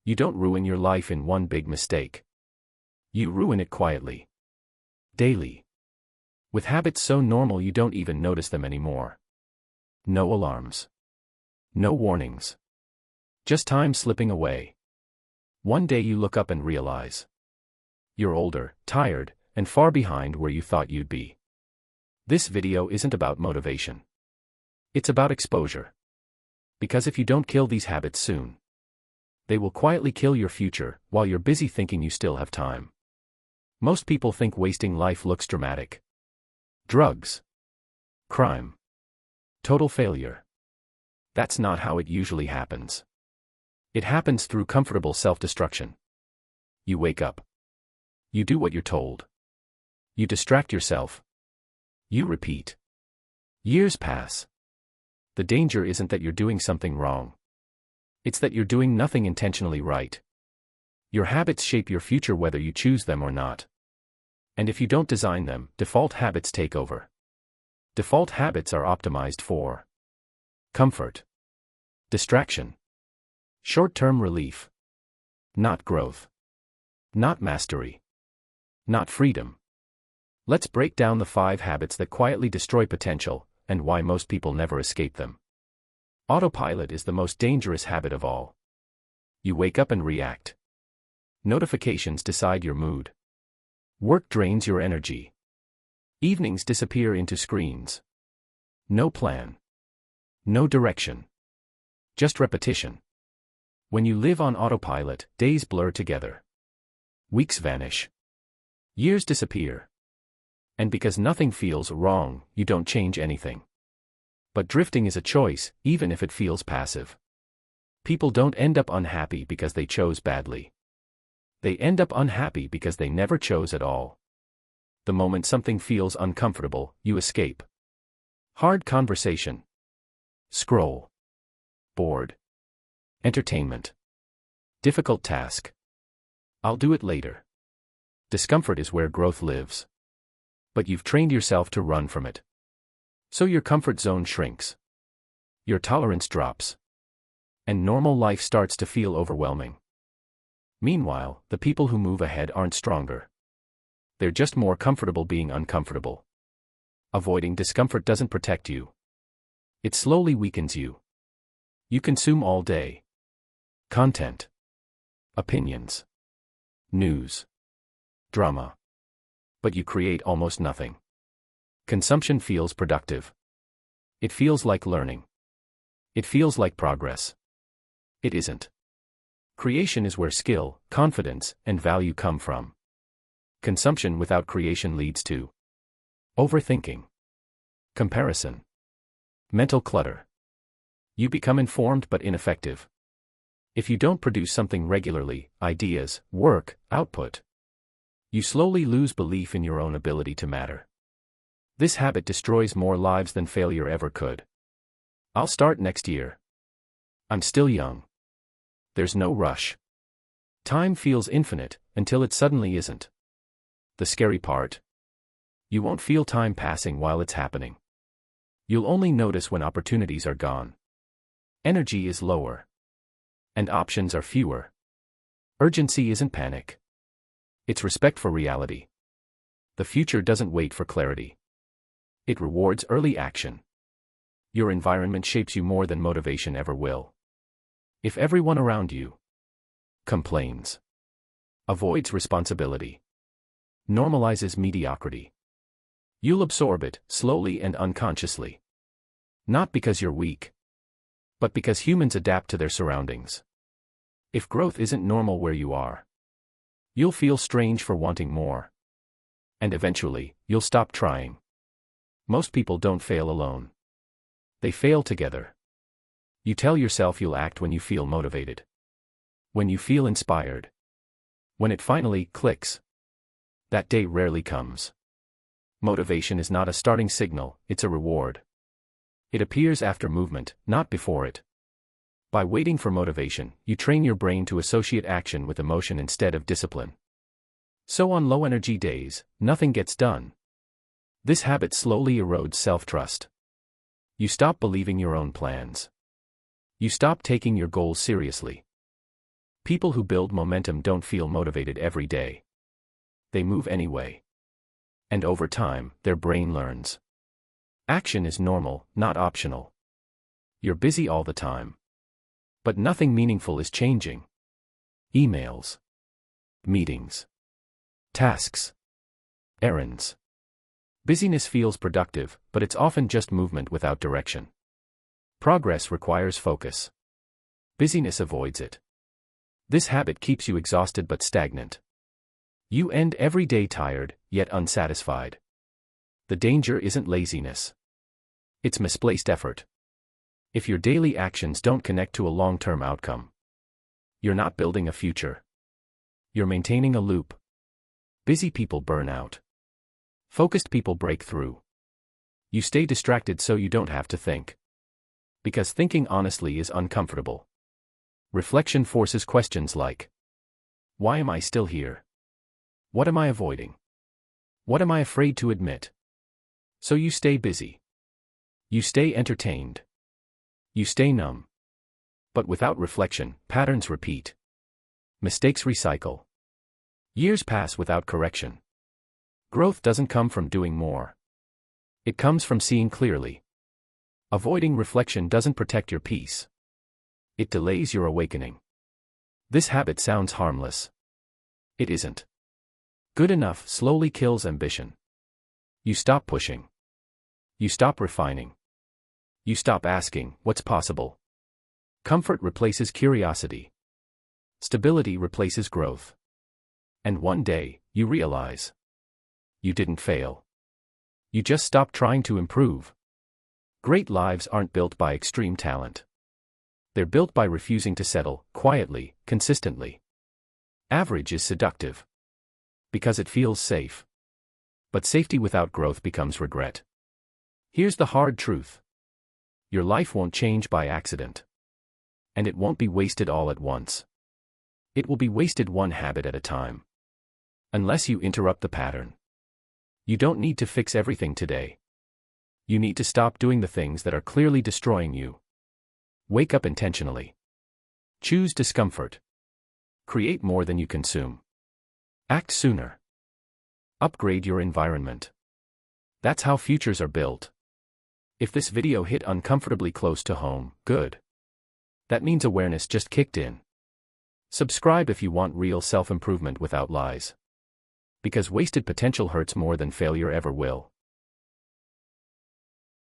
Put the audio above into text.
You don't ruin your life in one big mistake. You ruin it quietly. Daily. With habits so normal you don't even notice them anymore. No alarms. No warnings. Just time slipping away. One day you look up and realize you're older, tired, and far behind where you thought you'd be. This video isn't about motivation. It's about exposure. Because if you don't kill these habits soon, they will quietly kill your future while you're busy thinking you still have time. Most people think wasting life looks dramatic. Drugs. Crime. Total failure. That's not how it usually happens. It happens through comfortable self-destruction. You wake up. You do what you're told. You distract yourself. You repeat. Years pass. The danger isn't that you're doing something wrong. It's that you're doing nothing intentionally right. Your habits shape your future whether you choose them or not. And if you don't design them, default habits take over. Default habits are optimized for comfort, distraction, short-term relief, not growth, not mastery, not freedom. Let's break down the 5 habits that quietly destroy potential, and why most people never escape them. Autopilot is the most dangerous habit of all. You wake up and react. Notifications decide your mood. Work drains your energy. Evenings disappear into screens. No plan. No direction. Just repetition. When you live on autopilot, days blur together. Weeks vanish. Years disappear. And because nothing feels wrong, you don't change anything. But drifting is a choice, even if it feels passive. People don't end up unhappy because they chose badly. They end up unhappy because they never chose at all. The moment something feels uncomfortable, you escape. Hard conversation. Scroll. Bored. Entertainment. Difficult task. I'll do it later. Discomfort is where growth lives. But you've trained yourself to run from it. So your comfort zone shrinks. Your tolerance drops. And normal life starts to feel overwhelming. Meanwhile, the people who move ahead aren't stronger. They're just more comfortable being uncomfortable. Avoiding discomfort doesn't protect you. It slowly weakens you. You consume all day. Content. Opinions. News. Drama. But you create almost nothing. Consumption feels productive. It feels like learning. It feels like progress. It isn't. Creation is where skill, confidence, and value come from. Consumption without creation leads to overthinking, comparison, mental clutter. You become informed but ineffective. If you don't produce something regularly, ideas, work, output, you slowly lose belief in your own ability to matter. This habit destroys more lives than failure ever could. I'll start next year. I'm still young. There's no rush. Time feels infinite, until it suddenly isn't. The scary part? You won't feel time passing while it's happening. You'll only notice when opportunities are gone. Energy is lower. And options are fewer. Urgency isn't panic. It's respect for reality. The future doesn't wait for clarity. It rewards early action. Your environment shapes you more than motivation ever will. If everyone around you complains, avoids responsibility, normalizes mediocrity, you'll absorb it, slowly and unconsciously. Not because you're weak, but because humans adapt to their surroundings. If growth isn't normal where you are, you'll feel strange for wanting more. And eventually, you'll stop trying. Most people don't fail alone. They fail together. You tell yourself you'll act when you feel motivated. When you feel inspired. When it finally clicks. That day rarely comes. Motivation is not a starting signal, it's a reward. It appears after movement, not before it. By waiting for motivation, you train your brain to associate action with emotion instead of discipline. So on low-energy days, nothing gets done. This habit slowly erodes self-trust. You stop believing your own plans. You stop taking your goals seriously. People who build momentum don't feel motivated every day. They move anyway. And over time, their brain learns. Action is normal, not optional. You're busy all the time. But nothing meaningful is changing. Emails. Meetings. Tasks. Errands. Busyness feels productive, but it's often just movement without direction. Progress requires focus. Busyness avoids it. This habit keeps you exhausted but stagnant. You end every day tired, yet unsatisfied. The danger isn't laziness. It's misplaced effort. If your daily actions don't connect to a long-term outcome, you're not building a future. You're maintaining a loop. Busy people burn out. Focused people break through. You stay distracted so you don't have to think. Because thinking honestly is uncomfortable. Reflection forces questions like, why am I still here? What am I avoiding? What am I afraid to admit? So you stay busy. You stay entertained. You stay numb. But without reflection, patterns repeat. Mistakes recycle. Years pass without correction. Growth doesn't come from doing more. It comes from seeing clearly. Avoiding reflection doesn't protect your peace. It delays your awakening. This habit sounds harmless. It isn't. Good enough slowly kills ambition. You stop pushing. You stop refining. You stop asking, what's possible? Comfort replaces curiosity. Stability replaces growth. And one day, you realize. You didn't fail. You just stopped trying to improve. Great lives aren't built by extreme talent. They're built by refusing to settle, quietly, consistently. Average is seductive. Because it feels safe. But safety without growth becomes regret. Here's the hard truth. Your life won't change by accident. And it won't be wasted all at once. It will be wasted one habit at a time. Unless you interrupt the pattern. You don't need to fix everything today. You need to stop doing the things that are clearly destroying you. Wake up intentionally. Choose discomfort. Create more than you consume. Act sooner. Upgrade your environment. That's how futures are built. If this video hit uncomfortably close to home, good. That means awareness just kicked in. Subscribe if you want real self-improvement without lies. Because wasted potential hurts more than failure ever will.